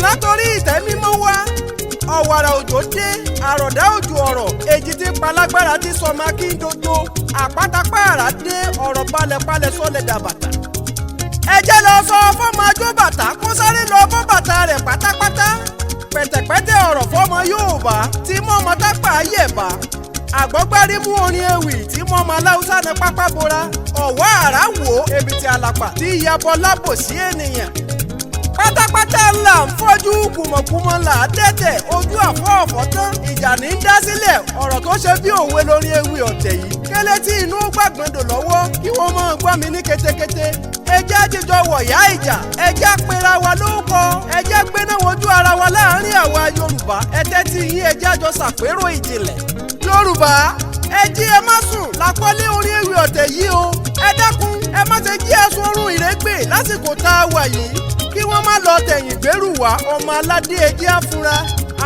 látòrí ìtẹ́ mímọ́ wá ọ̀wàrà òjò dé àròdá òjò ọ̀rọ̀ èjì tí palágbára ti sọmọ akíndodo àpátápàrà dé ọ̀rọ̀ balẹ̀balẹ̀ sọlẹ̀ dàbàtà. ẹ jẹ́ lọ sọ fọ́mọ ajó bàtà kó sáré lọ bọ́ bàtà rẹ̀ pátápátá pẹ̀tẹ̀pẹ̀tẹ̀ ọ̀rọ̀ fọ́mọ Yorùbá tí mọ́mọ tápà yẹ̀bá àgbọ́gbárí mú orin ewì tí mọ́mọ aláwùsá ní pápá bora ọ̀wọ́ àrá wò èbìtì àlàpà tí ìyàbọ̀ lábò sí ènìyàn. pátápátá ńlá ń fọ́jú kùmọ̀kùmọ̀ là á tẹ̀tẹ̀ ojú àfọ́ọ̀fọ́ tán ìjà ní í dá sílẹ̀ ọ̀rọ̀ tó ṣe bí òwe lórí ewì ọ̀tẹ̀ yìí kélé tí inú gbàgbọ́ndò lọ́wọ́ kí wọ́n máa gbọ́ mi ní ketekete ẹjẹ́ àjíjọ wọ̀yá ìjà ẹjẹ́ àpera wa lóko ẹjẹ́ gbéná wojú ara wa láàárín àwa Yorùbá ẹtẹ́ tí yín ẹjẹ́ àjọ ṣàpérò ìjìnlẹ̀ Yorùbá ẹ jí ẹ má sùn lápọ́lé orí ewì ọ̀tẹ̀ yìí o ẹ dákun ẹ má ṣe jí ẹ̀sùn oorun ìrégbè lásìkò tá a wà yìí kí wọ́n má lọ tẹ̀yìn gbèrú wá ọmọ aládé ẹjẹ́ àfúrá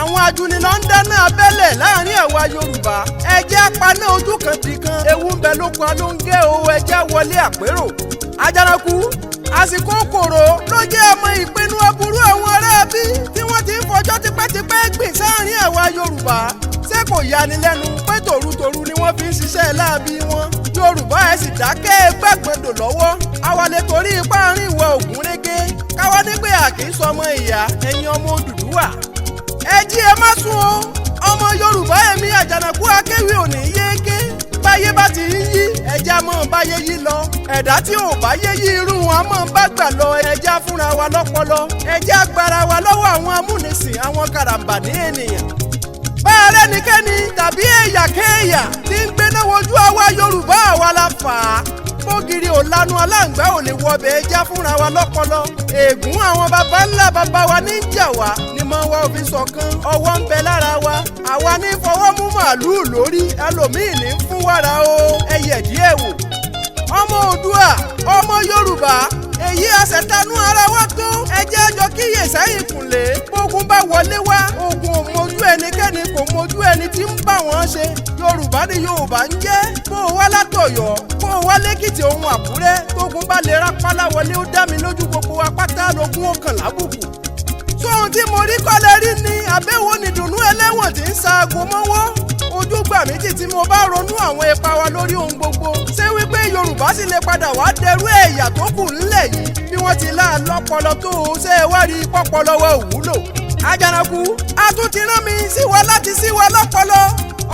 àwọn ajúnilọ́ ń dáná abẹ́lẹ̀ láàrin àwa Yorùbá ẹjẹ́ apaná ojú kan di kan ewu ń bẹ lóko alóńgẹ́ o ẹjẹ́ wọlé àpérò Àjànàkú àsìkò kòrò ló jẹ́ ọmọ ìpinnu aburú àwọn aráabí tí wọ́n ti ń fọjọ́ tipẹ́tipẹ́ gbìn sáàrin àwa Yorùbá ṣé kò yani lẹ́nu pé tòrutòru ni wọ́n fi ń ṣiṣẹ́ láabi wọn Yorùbá ẹ̀ sì dákẹ́ gbàgbọ́dọ̀ lọ́wọ́ àwàlẹ̀ torí ipá àárín ìwọ̀ Ògúnrégé káwá nígbè àkì í sọmọ ìyá ẹ̀yin ọmọ Odùduwà ẹ jí ẹ má sùn o ọmọ Yorùbá ẹ̀mí Àjànàkú akéwì ò ní yéé báyé bá ti ń yí ẹja mọ́ báyé yí lọ ẹ̀dá tí ò bá yé yí irú wọn mọ́ bá gbà lọ ẹja fúnra wa lọ́pọlọ ẹja gbára wa lọ́wọ́ àwọn amúnisìn àwọn karambà ní ènìyàn. bá a rẹ́nikẹ́ni tàbí èyàkéèyà tí ń gbéná wojú àwa Yorùbá àwa la fà á bógiri ò lanu aláǹgbá ò lè wọbẹ̀ ẹja fúnra wa lọ́pọlọ ègún àwọn baba ńlá baba wa ní jà wá ni mọ́ wa òfin ṣọ̀kan ọwọ́ ń bẹ lára wa àwa ní fọwọ́ mú màálùú lórí ẹlòmíì ní fún wàrà o ẹyẹ díẹ̀ wò. ọmọ Oòduà ọmọ Yorùbá èyí àṣetánú ara wa tó ẹjẹ́ àjọ kíyè sẹ́yìn kùnlé bógun bá wọlé wá ogun ò mójú ẹnikẹ́ni kò mójú ẹni tí ń bá wọn ṣe Yorùbá ni Yorùbá ń jẹ́ bó o wá látọ̀yọ́ bó o wá lẹ́kìtì ohun Àkúrẹ́ tógun bá lè rápálá wọlé ó dá mi lójú gbogbo apáta lógún ọkàn lábùkù. sóhun tí mo rí kọ́lẹ̀ rí ni àbẹ̀wò nìdùnnú ẹlẹ́wọ̀n tí ń sa aago mọ́wọ́ ojúgbà méjì tí mo bá ronú àwọn ipa wa lórí ohun gbogbo ṣé wípé Yorùbá sì lè padà wá dẹrú ẹ̀yà tó kù ńlẹ̀ yìí bí wọ́n ti lá lọ́pọlọ tó o ṣe é wá rí pọ́pọlọ wa òwúlò. Àjànàkú a tún ti rán mi sí wa láti sí wa lọ́pọlọ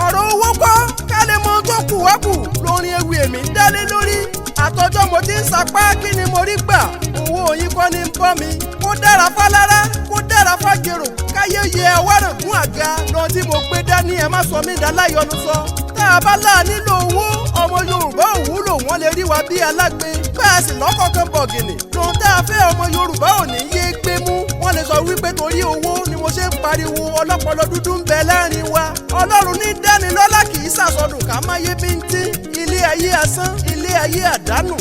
ọ̀rọ̀ owó kọ́ ká lè mọ tó kù wá kù lórin ewì èmi ń dálé lórí àtọjọ́ mo ti ń sapá kí ni mo rí gbà owó yín kọ́ ni ń bọ́ mi kó dára fálára kó dára fájèrò káyé yẹ awárangún àga lọ tí mo gbé dání ẹ má sọ mí dá láyọnu sọ tá a bá là nílò owó ọmọ Yorùbá òwúlò wọn lè rí wa bí alágbe bá a sì lọ́kọ̀ọ̀kan bọ̀gìnì lóhun tá a fẹ́ ọmọ Yorùbá ò ní yé gbé mú wọ́n lè sọ wípé torí owó ni mo ṣe ń pariwo ọlọ́pọlọ dúdú ń bẹ láàrin wa Ọlọ́run ní dánilọ́lá kì í ṣàsọdùn ká máyé bíntín ilé ayé asán ilé ayé àdánù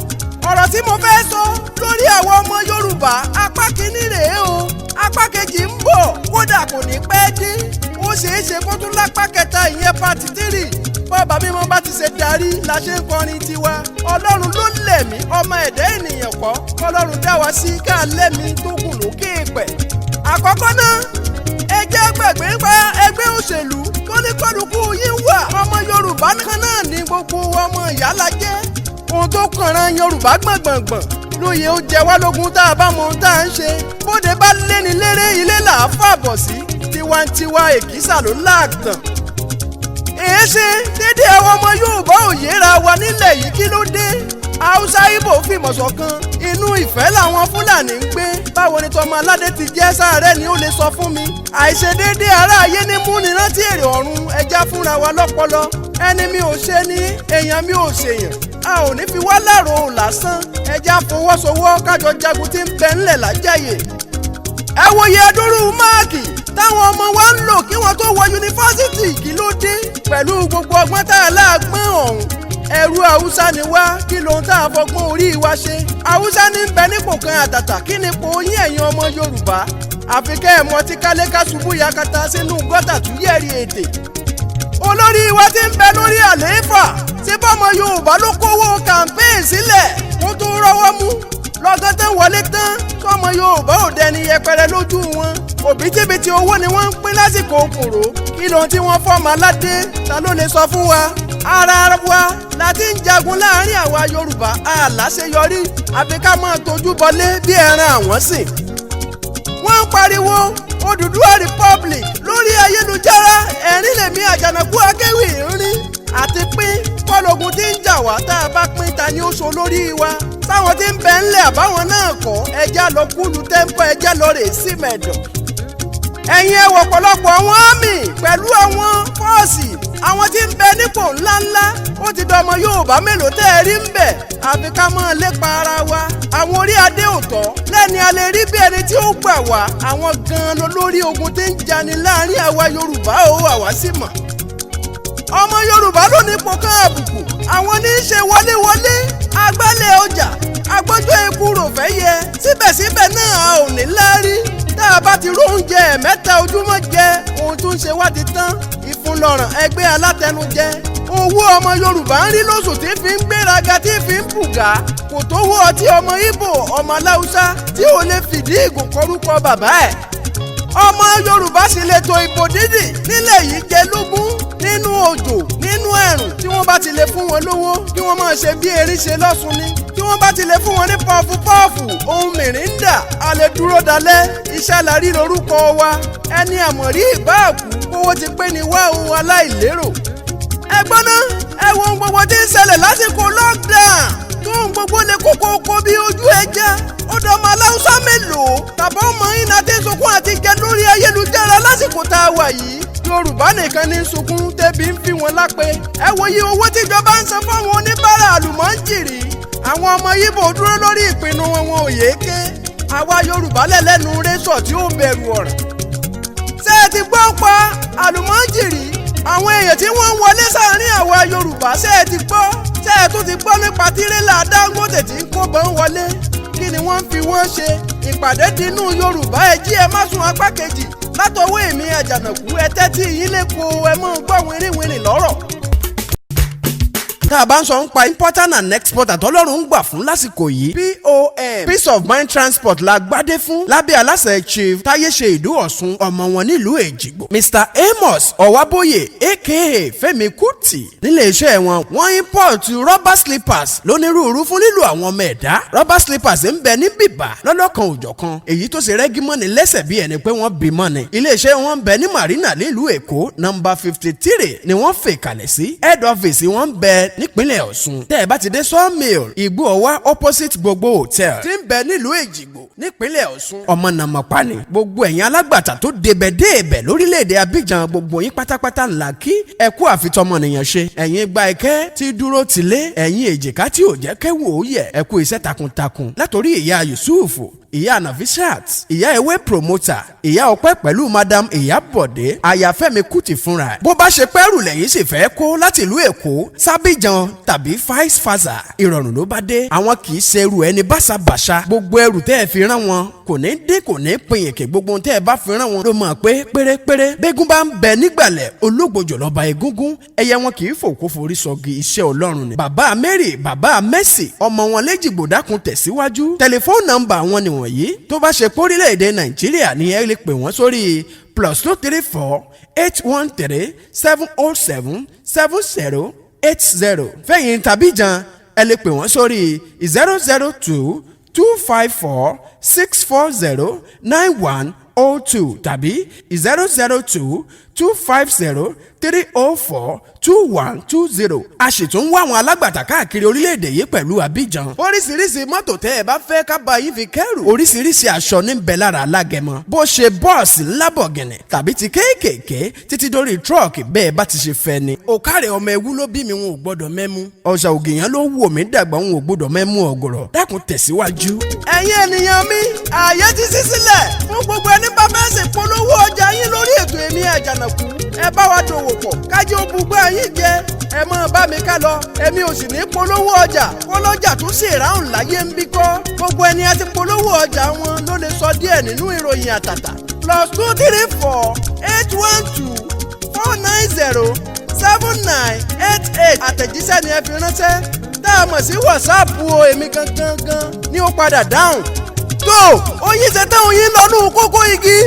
ọ̀rọ̀ tí mo fẹ́ sọ lórí àwọn ọmọ Yorùbá apá kìíní rèé o apá kejì ń bọ̀ kódà kò ní pẹ́ dé ó ṣeé ṣe kó tún lápá kẹta ìyẹn pàtì tírì bọ́ọ̀bà mímọ́ bá ti ṣe darí la ṣe ń kọrin tiwa Ọlọ́run ló lẹ̀mí ọmọ ẹ̀dá ènìyàn kọ́ kọ́lọ́run dá wa sí ká lẹ́mí tó gùn lókè pẹ̀. àkọ́kọ́ náà ẹ jẹ́ gbàgbé pa ẹgbẹ́ òṣèlú tó ní kọ́dùkú yín wà ọmọ Yorùbá kan náà ní gbogbo ọmọ ìyá la jẹ́ ohun tó kànran Yorùbá gbọ̀ngbọ̀ngbọ̀n lóye ó jẹ wá lógún tá a bá mọ ohun tá a ń ṣe bóde bá léni léré ilé là á fàbọ̀ sí tiwantiwa èkìsà ló láàtàn. èé ṣe dédé àwọn ọmọ Yorùbá ò yéra wa nílẹ̀ yìí kí ló dé Haúsá Ìgbò fìmọ̀ ṣọ̀kan inú ìfẹ́ làwọn Fúlàní ń gbé báwo ni tọmọ aládé ti jẹ́ sáré ni ó lè sọ fún mi àìṣedéédé aráayé ní múni rántí èrè ọ̀run ẹja fúnra wa lọ́pọlọ ẹni mi ò ṣe ní èèyàn mi ò ṣèyàn a ò ní fi wá láàrò lásán ẹja fọwọ́sowọ́ kájọ jagun tí ń bẹ ńlẹ̀ lájàyè. ẹ wòye adúrú máàkì táwọn ọmọ wa ń lò kí wọ́n tó wọ yunifásitì kí ló dé pẹ̀lú gbogbo ọgbọ́n tá a láàgbọ́n ọ̀hún ẹrú Haúsá ni wá kí lóhun tá a fọgbọ́n orí wa ṣe Haúsá ní ń bẹ nípò kan àtàtà kí nípò yín ẹ̀yin ọmọ Yorùbá àfi kẹ́ ẹ̀ mọ́ tí kálẹ́ká ṣubú yakata sínú gọ́tà túyẹ̀rì èdè olórí wa ti ń bẹ lórí àlééfà tí bọ́mọ Yorùbá ló kówó kàmpéè sílẹ̀ kó tó rọ́wọ́ mú lọ́gán tán wọlé tán sọmọ Yorùbá ò dẹni yẹpẹrẹ lójú wọn òbítíbitì owó ni wọ́n ń pín lásìkò kòró kí lóhun tí wọ́n fọ́mọ aládé ta ló lè sọ fún wa. ara wa la ti ń jagun láàrin àwa Yorùbá àláṣeyọrí àfi ká máa tójú bọlé bí ẹran àwọn sìn. wọ́n ń pariwo Odùduwà Republic lórí ayélujára ẹ̀rín lèmi Àjànàkú Akéwì ń rí àti pín kọ́lógun tí ń jà wá tá a bá pín ta ni ó so lórí wa. táwọn tí ń bẹ ńlẹ̀ àbáwọn náà kọ́ ẹja lọ kúlù tẹ́ńpọ̀ ẹja lọ rè sí mẹ́dọ̀. ẹ̀yin ẹ wò pọ̀lọpọ̀ àwọn àmì pẹ̀lú àwọn fọ́ọ̀sì àwọn tí ń bẹ nípò ńláńlá ó ti dọmọ Yorùbá mélòó tẹ́ ẹ rí ń bẹ̀ àfi ká mọ́ lépa ara wa. àwọn orí adé òtọ́ lẹ́ni a lè rí bí ẹni tí ó gbà wá àwọn gan-an lórí ogun tí ń jani láàrin àwa Yorùbá ó àwa sì mọ̀. ọmọ Yorùbá ló ní ipò kan àbùkù àwọn ní í ṣe wọléwọlé agbálẹ̀ ọjà agbọ́jọ́ eku rò fẹ́ yẹ síbẹ̀síbẹ̀ náà a ò ní láárí tá a bá ti róúnjẹ ẹ̀mẹ́ta ojúmọ́ jẹ ohun tó ń ṣe wá ti tán ìfúnlọ̀ràn ẹgbẹ́ alátẹnujẹ owó ọmọ Yorùbá ń rí lóṣù tí fi ń gbéraga tí fi ń bùgá kò tó wó ọtí ọmọ Ìgbò ọmọ Aláùsá tí ò lè fìdí ìgò kọrúkọ bàbá ẹ̀. ọmọ Yorùbá sì lè to ìbò dídì nílẹ̀ yìí jẹ lógún nínú òjò nínú ẹ̀rùn tí wọ́n bá ti lè fún wọn lówó kí wọ́n máa ṣe bí erin ṣe lọ́sùn ni tí wọ́n bá ti lè fún wọn ní pọ́ọ̀fù ohun mìrìndà a lè dúró dalẹ̀ iṣẹ́ la rí lórúkọ wa ẹni àmọ̀rí ìbáàkú kówó ti pé ní wá ohun aláìlérò. ẹgbọ́n náà ẹ wo ohun gbogbo tí ń ṣẹlẹ̀ lásìkò lockdown tó ohun gbogbo lè kókó bí ojú ẹja ọ̀dọ̀ ọmọ Aláùsá mélòó tàbí ọmọ iná tí ń sunkún àti jẹ lórí ayélujára lásìkò tá a wà yìí. Yorùbá nìkan ní sunkún tẹ́bi ń fi wọn lápè. ẹ wo iye owó tíjọba ń san fáwọn oníbàárà àlùmọ́ǹjìrì. àwọn ọmọ Ìgbò dúró lórí ìpinnu wọn ò yéé ké. àwa Yorùbá lẹ́lẹ́nu rẹ́sọ̀ tí ó bẹ̀rù ọ̀rọ̀. ṣé ẹ ti gbọ́ pa àlùmọ́ǹjìrì àwọn èèyàn tí wọ́n ń wọlé sáàárín àwa Yorùbá ṣé ẹ ti gbọ́ ṣé ẹ tún ti gbọ́ nípa tírélà Dangote tí ń kó bọ́n wọlé kí ni wọ́n fi wọ́n ṣe ìpàdé dínú Yorùbá ẹ jí ẹ má sùn apá kejì látọwọ́ èmi Àjànàkú ẹ tẹ́tí yín lẹ́kọ̀ọ́ ẹ mọ̀ gbọ́ wìnrìnwìnrìn lọ́rọ̀. tá a bá ń sọ ń pa importer and exporter tọ́lọ́run ń gbà fún lásìkò yìí POM Peace of Mind Transport la gbádé fún lábẹ́ aláṣẹ Chief Táyéṣe Ìdú Ọ̀ṣun ọmọ wọn nílùú Èjìgbò Mr Amos Ọ̀wábóyè aka Fẹ́mi Kútì nílé iṣẹ́ wọn wọ́n import rubber slippers lónírúurú fún lílo àwọn ọmọ ẹ̀dá rubber slippers ń bẹ ní bìbà lọ́lọ́kan òjọ̀kan èyí tó ṣe rẹ́gí mọ́ni lẹ́sẹ̀ bí ẹni pé wọ́n bí mọ́ni ilé iṣẹ́ wọn ń bẹ ní Marina nílùú Èkó nọ́mbà 53 ni wọ́n fè kalẹ̀ sí head office wọn ń bẹ nípínlẹ̀ Ọ̀ṣun tẹ́ ẹ bá ti dé sawmill Ìgbò Ọ̀wá opposite gbogbo hotel tí ń bẹ nílùú Èjìgbò nípínlẹ̀ Ọ̀ṣun ọmọ nàmọ̀pá ni gbogbo ẹ̀yin alágbàtà tó débẹ̀ déèbẹ̀ lórílẹ̀‐èdè Abidjan gbogbo yín pátápátá ńlá kí ẹ kú àfitọ́mọnìyàn ṣe ẹ̀yin gba ẹ̀kẹ́ tí dúró tilé ẹ̀yin èjìká tí ò jẹ́ kẹ́wò ó yẹ ẹ kú iṣẹ́ takuntakun látòrí ìyá Yusufu ìyá Nafisat ìyá ewé promoter ìyá ọpẹ́ pẹ̀lú madam ìyá bọ̀dé àyàfẹ́mi Kútì fúnra ẹ̀ bó bá ṣe pẹ́rù lẹ́yìn sì fẹ́ kó láti ìlú Èkó sábìjan tàbí vice versa ìrọ̀rùn ló bá dé àwọn kì í ṣe ẹrù ẹni báṣabàṣa gbogbo ẹrù tẹ́ ẹ fi rán wọn kò ní dín kò ní pinyìnkì gbogbo tẹ́ ẹ bá fi rán wọn ló mọ̀ pé pérépéré bẹ́gún bá ń bẹ nígbàlẹ̀ ológbòjò lọ́ba egúngún ẹyẹ wọn kì í fòkó forí sọgi iṣẹ́ Ọlọ́run ni bàbá Mary bàbá Mercy ọmọ wọn l'Èjìgbò dákun tẹ̀síwájú tẹlifóònù nọ́mbà wọn ni wọ̀nyí tó bá ṣe pórílẹ̀-èdè Nàìjíríà ni ẹ lè pè wọ́n sórí +234 813 707 7080 fẹ̀yìn tàbíjan ẹ lè pè wọ́n sórí 002 254 640 9102 tàbí 002 250 304 2120. a sì tún wá àwọn alágbàtà káàkiri orílẹ̀-èdè yìí pẹ̀lú Abidjan. oríṣiríṣi mọ́tò tẹ́ ẹ bá fẹ́ ká bá yín fi kẹ́rù. oríṣiríṣi aṣọ ní bẹ lára alágẹmọ. bó ṣe bọ́ọ̀sì ńlábọ̀gìnì tàbí ti kéékèèké títí dórí tírọ̀kì bẹ́ẹ̀ bá ti ṣe fẹ́ ni. òkàrẹ̀ ọmọ ewu ló bí mi wọn ò gbọ́dọ̀ mẹ́mú. ọ̀sà ògìyàn ló wò mí dàgbà wọn ò gbọ́dọ̀ mẹ́mú ọ̀gọ̀rọ̀. dákun tẹ̀síwájú. ẹ̀yin ènìyàn mi ààyè ti ṣí sílẹ̀ fún gbogbo ẹni bá fẹ́ ṣe polówó ọjà yín lórí ètò Èmi Àjànàkú ẹ bá wa dòwò pọ̀ kájí ó bùgbọ́ yín jẹ ẹ mọ̀ bá mi ká lọ èmi ò sì ní polówó ọjà kọ́lọ́jà tó sì ráhùn láyé ń bí kọ́ gbogbo ẹni a ti polówó ọjà wọn ló lè sọ díẹ̀ nínú ìròyìn àtàtà +234 812 490 7988 àtẹ̀jíṣẹ́ ni ẹ fi ránṣẹ́ tá a mọ̀ sí WhatsApp o èmi gangan ni ó padà dáhùn tó oyin ṣe tán oyin lọ́nù kókó igi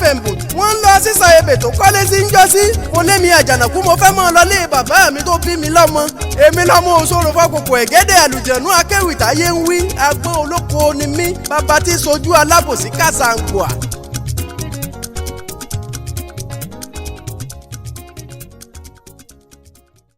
bẹ̀m̀bù wọ́n ń lọ sísà ebè tó kọ́lé sí ń jọ́sí mo lé mi àjànàkú mo fẹ́ mọ́ ọ lọlé bàbá mi tó bí mi lọ́mọ èmi lọ́mọ òṣòro fọkòkò ẹ̀gẹ́dẹ̀ àlùjẹ̀nú akéwì táyé ń wí agbọ́n olóko ni mí bàbá tí sojú alábòsí kàṣàǹgbòà